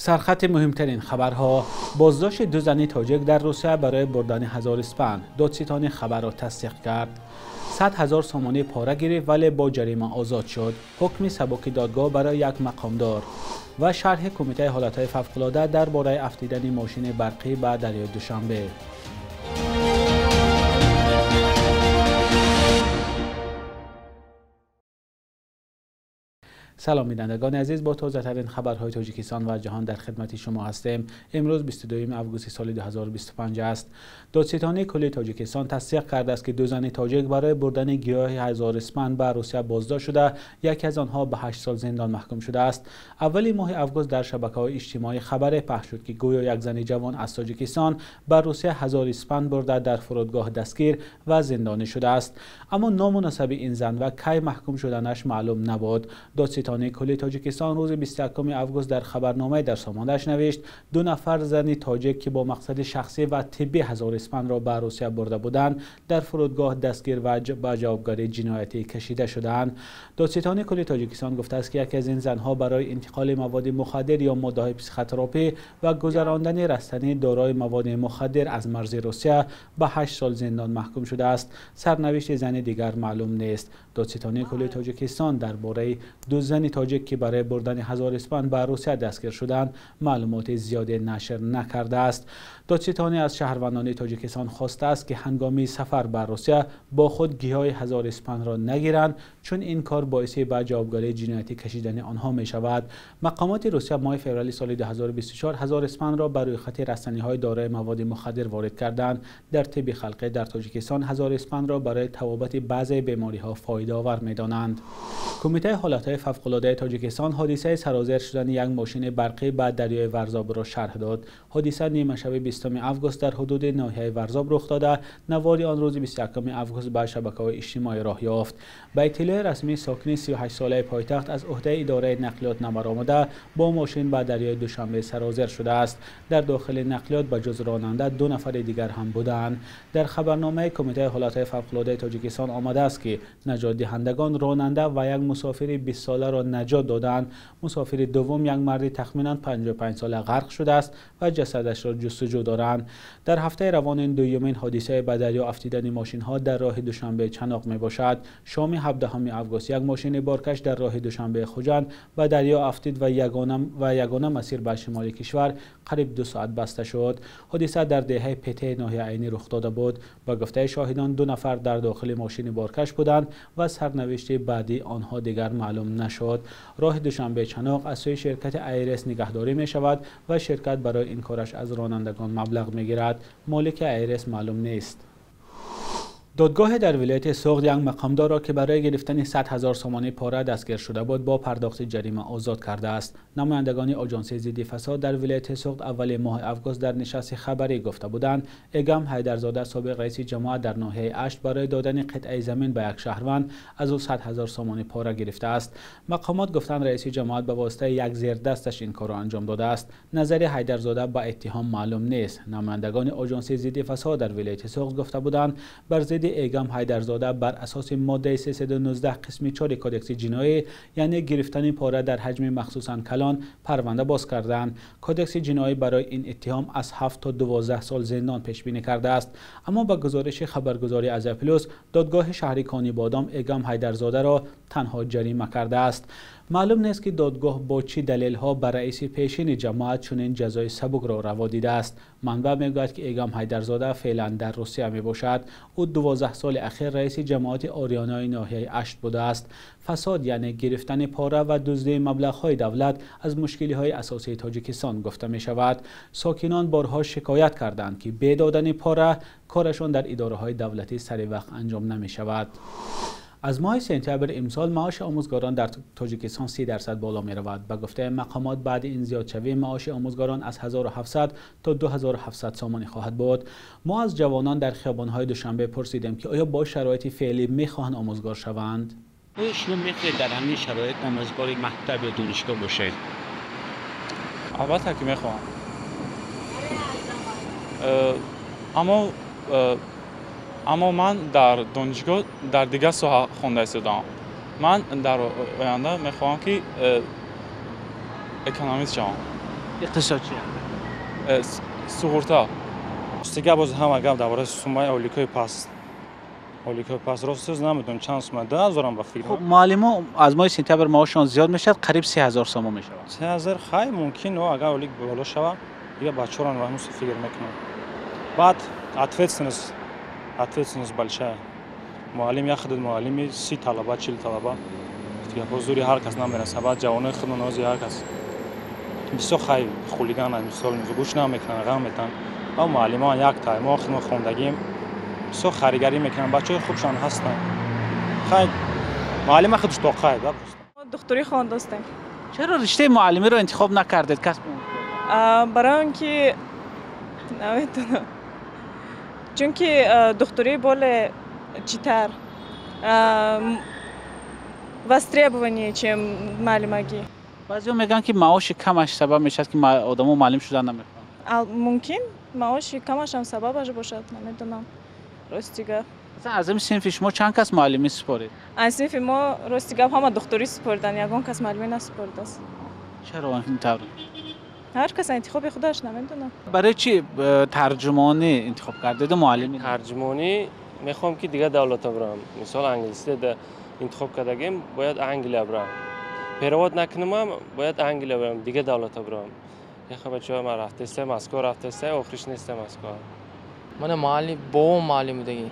سرخط مهمترین خبرها: بازداشت دو زن تاجیک در روسیه برای بردن 1000 اسپند. دادستان خبر را تصدیق کرد. 100,000 سامانه پاره گرفت ولی با جریمه آزاد شد. حکم سبک دادگاه برای یک مقامدار. و شرح کمیته حالتهای فوق‌العاده درباره افت ماشین برقی به دریای دوشنبه. سلام بینندگان عزیز، با تازه ترین خبرهای تاجیکستان و جهان در خدمت شما هستیم. امروز 22 آگوست سال 2025 است. دادستان کلی تاجیکستان تصدیق کرده است که دو زن تاجیک برای بردن گیاه 1000 اسپند به روسیه بازداشت شده. یکی از آنها به 8 سال زندان محکوم شده است. اولی ماه آگوست در شبکه‌های اجتماعی خبر پخش شد که گویا یک زن جوان از تاجیکستان به روسیه 1000 اسپند برده در فرودگاه دستگیر و زندانی شده است. اما نامناسب این زن و کی محکوم شدنش معلوم نبود. دادستان کلی تاجیکستان روز 21 آگوست در خبرنامه در سامانده‌اش نوشت: دو نفر زن تاجیک که با مقصد شخصی و طبی 1000 اسپند را به روسیه برده بودند در فرودگاه دستگیر و به جوابگاری جنایتی کشیده شدند. دادستان کلی تاجیکستان گفته است که یکی از این زنها برای انتقال مواد مخدر یا ماده‌های پسیخوتراپی و گذراندن رستنی دارای مواد مخدر از مرز روسیه به 8 سال زندان محکوم شده است. سرنوشت زن دیگر معلوم نیست. دادستان کلی تاجیکستان درباره دو زن تاجیک که برای بردن 1000 اسپند به روسیه دستگیر شدند معلومات زیادی نشر نکرده است. دادستان از شهروندان تاجیکستان خواسته است که هنگام سفر به روسیه با خود گیاه 1000 اسپند را نگیرند، چون این کار باعث به جوابگاری جنایتی کشیدن آنها می شود. مقامات روسیه ماه فوریه سال 2024 1000 اسپند را بر روی خط رسانی‌های دارای مواد مخدر وارد کردند. در طب خلقی در تاجیکستان 1000 اسپند را برای تبابت بعضی بیماری‌ها فایده آور می‌دانند. کمیته حالتهای فوق‌العاده تاجیکستان حادثه سرازیر شدن یک ماشین برقی به دریای ورزاب را شرح داد. حادثه نیمه شب 20 آگوست در حدود ناحیه ورزاب رخ داده. نواری آن روز 21 آگوست به شبکه‌های اجتماعی راه یافت. به اطلاع رسمی ساکن 38 ساله پایتخت از عهده اداره نقلیات نبرآمده با ماشین به دریای دوشنبه سرازیر شده است. در داخل نقلیات به جز راننده دو نفر دیگر هم بودند. در خبرنامه کمیته حالتهای فوق‌العاده تاجیکستان آمده است که نجات دهندگان راننده و یک مسافر 20 ساله را نجات دادند. مسافر دوم یک مرد تخمینا 55 ساله غرق شده است و جسدش را جستجو دارند. در هفته روان دومین حادثه به دریا افتیدن ماشین ها در راه دوشنبه چناق می باشد. شام 17 آگوست یک ماشین بارکش در راه دوشنبه خوجند به دریا افتید و یگانه مسیر به شمال کشور قریب 2 ساعت بسته شد. حادثه در دهه پته ناحیه عینی رخ داده بود. با گفته شاهدان دو نفر در داخل ماشین بارکش بودند و سرنوشت بعدی آنها دیگر معلوم نشد. راه دوشنبه چناق از سوی شرکت ایرس نگهداری می شود و شرکت برای این کارش از رانندگان مبلغ می گیرد. مالک ایرس معلوم نیست. دادگاه در ولایت سوغد یک مقامدار را که برای گرفتن 100,000 سامانه پاره دستگیر شده بود با پرداخت جریمه آزاد کرده است. نمایندگان آژانس ضد فساد در ولایت سوغد اول ماه آگوست در نشست خبری گفته بودند ایگام حیدرزاده سابق رئیس جماعت در ناحیه اشت برای دادن قطعه زمین به یک شهروند از او 100,000 سامانه پاره گرفته است. مقامات گفتند رئیس جماعت به واسطه یک زیردستش این کار را انجام داده است. نظر حیدرزاده با اتهام معلوم نیست. نمایندگان آژانس ضد فساد در ولایت سوغد گفته بودند بر ضد ایگام حیدرزاده بر اساس ماده 319 قسم 4 کدکس جنایی یعنی گرفتن پاره در حجم مخصوصاً کلان پرونده باز کردند. کدکس جنایی برای این اتهام از 7 تا 12 سال زندان پیش بینی کرده است. اما با گزارش خبرگزاری از پلوس دادگاه شهری کانی بادام ایگام حیدرزاده را تنها جریمه کرده است. معلوم نیست که دادگاه با چه دلیل ها بر رئیس پیشین جماعت چنین جزای سبک را روا دیده است. منبع میگوید که ایگام حیدرزاده فعلا در روسیه می باشد. او 12 سال اخیر رئیس جماعت آریانای ناحیه اشت بوده است. فساد یعنی گرفتن پاره و دزدی مبلغ های دولت از مشکلی های اساسی تاجیکستان گفته می شود. ساکنان بارها شکایت کردند که بی دادن پاره کارشان در اداره های دولتی سر وقت انجام نمی شود. از ماه سپتامبر امسال معاش آموزگاران در تاجیکستان 30% بالا می رود. به گفته مقامات بعد این زیادشوی معاش آموزگاران از 1700 تا 2700 سامانه خواهد بود. ما از جوانان در خیابان‌های دوشنبه پرسیدیم که آیا با شرایط فعلی می‌خواهند آموزگار شوند؟ شما می‌خواهید در همین شرایط آموزگار مکتب یا دانشگاه باشید؟ البته که می‌خواهم. اما من در دانشگاه در دیگه ساحه خونده شدم. من در آینده میخواهم که اکونومیست شوم. اقتصاد چیه؟ سوغورتا استیگه باز همه گفت درباره سومای آلیکای پاس راستش نمیدونم چند سوم 10,000 به فکر. خب معلمان از ماه سپتامبر معاششون زیاد میشه، قریب 3000 سوم میشه. 3000 خیلی ممکن و اگر اولیک بالا شود دیگه بچه‌ها رو همون فکر میکنن. بعد ответственность большая. معلم یا خود معلمی 30 طلبه 40 طلبه دیگه حضوری هر کس نمیرسه. بعد جوانای خود نازی هر کس بسیار خیلی خولیگان مثال گوش نمیکنن غم میتن. او معلمان یک تایم ما خدمت خوندگیم بسیار خریگری میکنن، بچه‌های خوبشان هستن. خیلی معلم خودش توقعه دکتری خواندستم. چرا رشته معلمی رو انتخاب نکردید کسب؟ برای اینکه نمیدونم، چون که دکتری بول چیتر востребование чем معلمگی. بعضیا میگن که معاش کمش سبب میشه که آدمو معلم شدن نمیخوان. ممکن معاش کمش هم سببش باشد، نمیدونم راستیگه. مثلا از این صنف شما چند کس معلمی سپارید؟ از صنف ما راستیگه همه دکتری سپردن، یگان کس معلمی نسپرده است. چرا اینطور؟ هر کس انتخاب خودش، نمیدونم. برای چی ترجمانی انتخاب کردید معلمی؟ ترجمانی میخوام که دیگه دولت برم. مثال انگلیسی ده انتخاب کردگیم باید انگلیس برم. پیرواد نکنم باید انگلیس برم دیگه دولت برم. یه خبر چه من رفته است مسکو رفته است آخرش نیست مسکو. من معلم با معلم دیگه.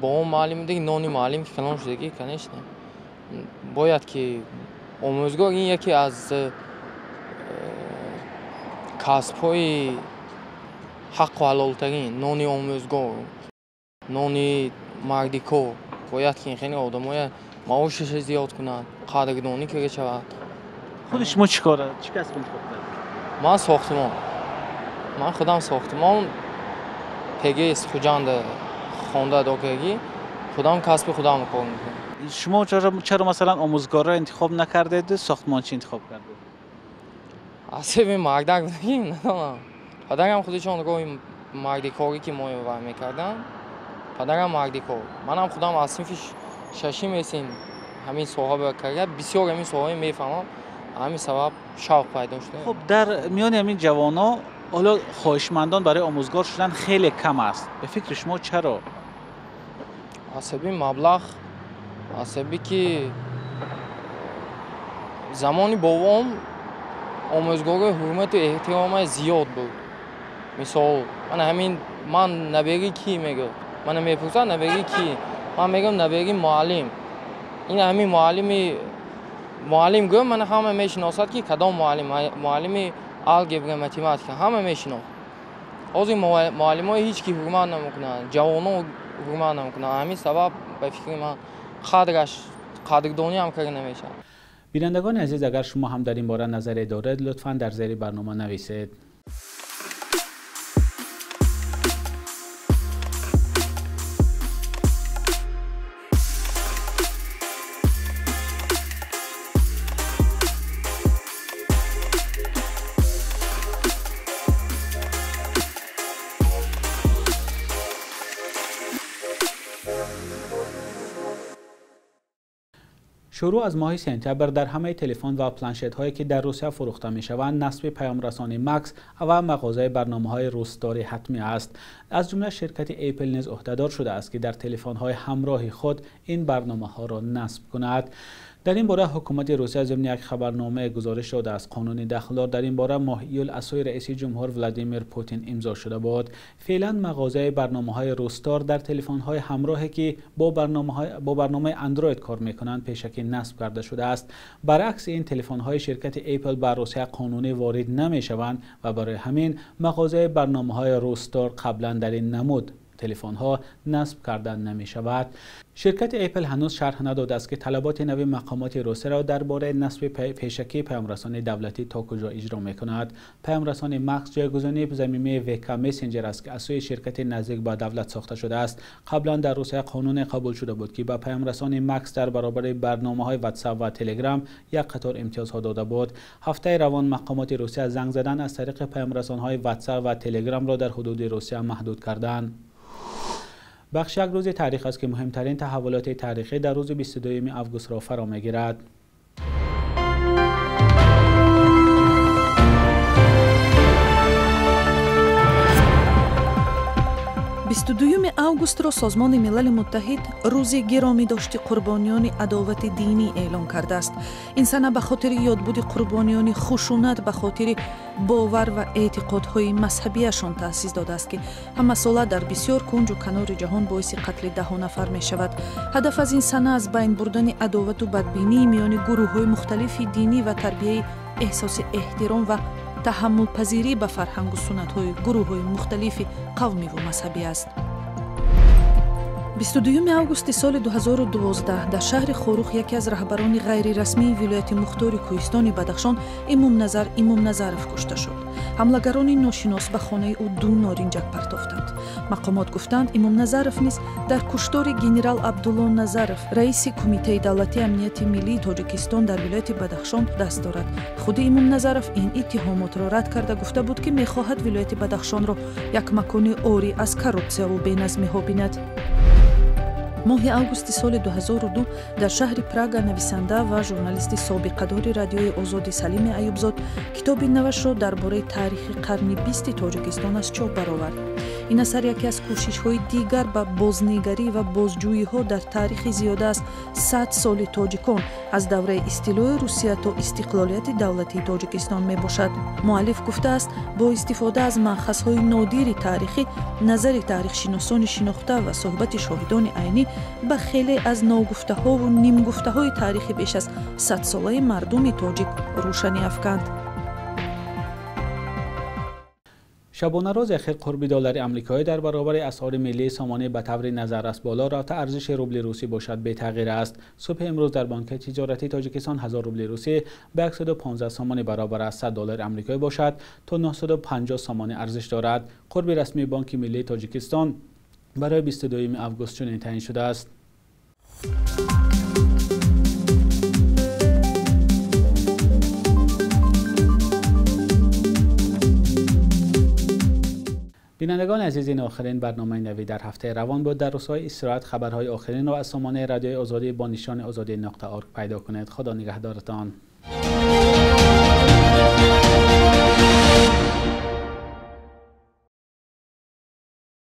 با معلم دیگه نونی معلم که کلام شده کنیش نه. باید که آموزگار این یکی از کسب‌های حق و حلال ترین نونی آموزگار، نونی مردیکو باید که این خیلی آدمای معاشش زیاد کنند، قدردانی که شود. خود شما چیکاره؟ چی کسب انتخاب کردید؟ من ساختمان. من خودم ساختمان پگیس خوجند خونده داگی خودم کسب خودم کار میکنم. شما چرا مثلا آموزگار را انتخاب نکردید؟ ساختمان چی انتخاب کردید؟ اصلا مردک بودیم ندارم. پدرم خودشون رو مردی کاری که ما وای میکردن. پدرم مردی کار. منم خودم از صنف ششم هستیم. همین صحبه کرد بسیار همین صحبه میفهمم. همین سبب شوق پیدا شده. خب در میان همین جوانا حالا خواهشمندان برای آموزگار شدن خیلی کم است. به فکر شما چرا؟ عصبی مبلغ عصبی که زمانی بابام آموزگار حرمت و احترام زیاد بود. مثال من نبری کی میگم؟ من میپرسم نبری کی؟ من میگم نبری معلم. این همین معلم گفت من همه میشناسد که کدام معلم الگبر متماتیک همه میشناسد. از این معلمای هیچ کی حرمت نمیکنن، جوانان حرمت نمیکنن. همین سبب به فکر من قدردانی هم کرده نمیشه. بینندگان عزیز اگر شما هم در این باره نظری دارید لطفاً در زیر برنامه نویسید. شروع از ماه سپتامبر در همه تلفن و پلنشت هایی که در روسیه فروخته می شوند نصب پیام رسانی مکس و مغازه برنامه های رستاری حتمی است. از جمله شرکت اپل نیز عهدهدار شده است که در تلفن های همراه خود این برنامه ها را نصب کند. در این باره حکومت روسیه ضمن یک خبرنامه گزارش داده از قانون داخلدار در این باره ماه ایول از سوی رئیس جمهور ولادیمیر پوتین امضا شده بود. فعلا مغازه برنامه‌های رستار در تلفن‌های همراهی که با برنامه اندروید کار می‌کنند پیشکی نصب کرده شده است. برعکس این تلفن‌های شرکت اپل بر روسیه قانونی وارد نمی‌شوند و برای همین مغازه برنامه‌های رستار قبلا در این نمود تلفن ها نصب کردن نمی شود. شرکت اپل هنوز شرح نداده است که طلبات نوی مقامات روسیه را درباره نصب پیشکی پیامرسان دولتی تا کجا اجرا می کند. پیامرسان مکس جایگزینی ضمیمه ویکا مسنجر است که از سوی شرکت نزدیک به دولت ساخته شده است. قبلا در روسیه قانون قبول شده بود که به پیامرسان مکس در برابر برنامه‌های واتساپ و تلگرام یک قطار امتیازها داده بود. هفته روان مقامات روسیه زنگ زدن از طریق پیامرسان‌های واتساپ و تلگرام را در حدود روسیه محدود کردند. بخش یک روز تاریخ است که مهمترین تحولات تاریخی در روز 22 آگوست را فرا می‌گیرد. августро созмони милали муттаҳид рӯзи гиромидошти қурбониёни адовати динӣ эълон кардааст. Ин сана ба хотири ёдбуди қурбониёни хушунат ба хотири бовар ва эътиқодҳои мазҳабияшон таъсис додааст, ки ҳамасола дар бисёр кунҷу канори ҷаҳон боиси қатли даҳу нафар мешавад. ҳадаф аз ин сана аз байн бурдани адовату бадбинии миёни гурӯҳҳои мухталифи динӣ ва тарбияи эҳсоси эҳтиром ва таҳаммулпазирӣ ба фарҳангу суннатҳои гурӯҳҳои мухталифи қавмиву мазҳабӣ аст. 22 августи соли 2012 дар шаҳри Хорух яке аз раҳбарони ғайрирасмии вилояти мухтори Кӯҳистони Бадахшон Имомназар Имомназаров кушта шуд. ҳамлагарони ношинос ба хонаи ӯ 2 норинҷак партофтанд. мақомот гуфтанд Имомназаров низ дар куштори генерал Абдулло Назаров, раиси Кумитаи давлатии амнияти миллии Тоҷикистон дар вилояти Бадахшон даст дорад. худи Имомназаров ин иттиҳомотро рад карда гуфта буд, ки мехоҳад вилояти Бадахшонро як макони ори аз коррупсияву беназмиҳо бинад. моҳи августи соли 2002 дар шаҳри Прага нависанда ва журналисти собиқадори радиои Озоди Салими Аюбзод китоби навашро дар бораи таърихи қарни 20 Тоҷикистон аз чоп баровард. ин асар яке аз кӯшишҳои дигар ба бознигарӣ ва бозҷӯйиҳо дар таърихи зиёда аз 100 соли тоҷикон аз давраи истилои Русия то истиқлолияти давлатии Тоҷикистон мебошад. муаллиф гуфтааст, бо истифода аз маъхазҳои нодири таърихӣ, назари таърихшиносони шинохта ва суҳбати шоҳидони айнӣ ба хеле аз ногуфтаҳову нимгуфтаҳои таърихи беш аз 100-солаи мардуми тоҷик рӯшанӣ афканд. شبانه روز اخیر قرب دلار آمریکایی در برابر اسعار ملی سامانه به طور نظررس بالا رفته. ارزش روبل روسی باشد به تغییر است. صبح امروز در بانک تجارتی تاجیکستان 1000 روبل روسی به 115 سامانه برابر است. 100 دلار آمریکایی باشد تا 950 سامانه ارزش دارد. قرب رسمی بانک ملی تاجیکستان برای 22 آگوست چنین تعیین شده است. بینندگان عزیز، این آخرین برنامه نوی در هفته روان بود. در روزهای استراحت خبرهای آخرین را از سامانه رادیوی آزادی با نشان آزادی.org پیدا کنید. خدا نگهدارتان.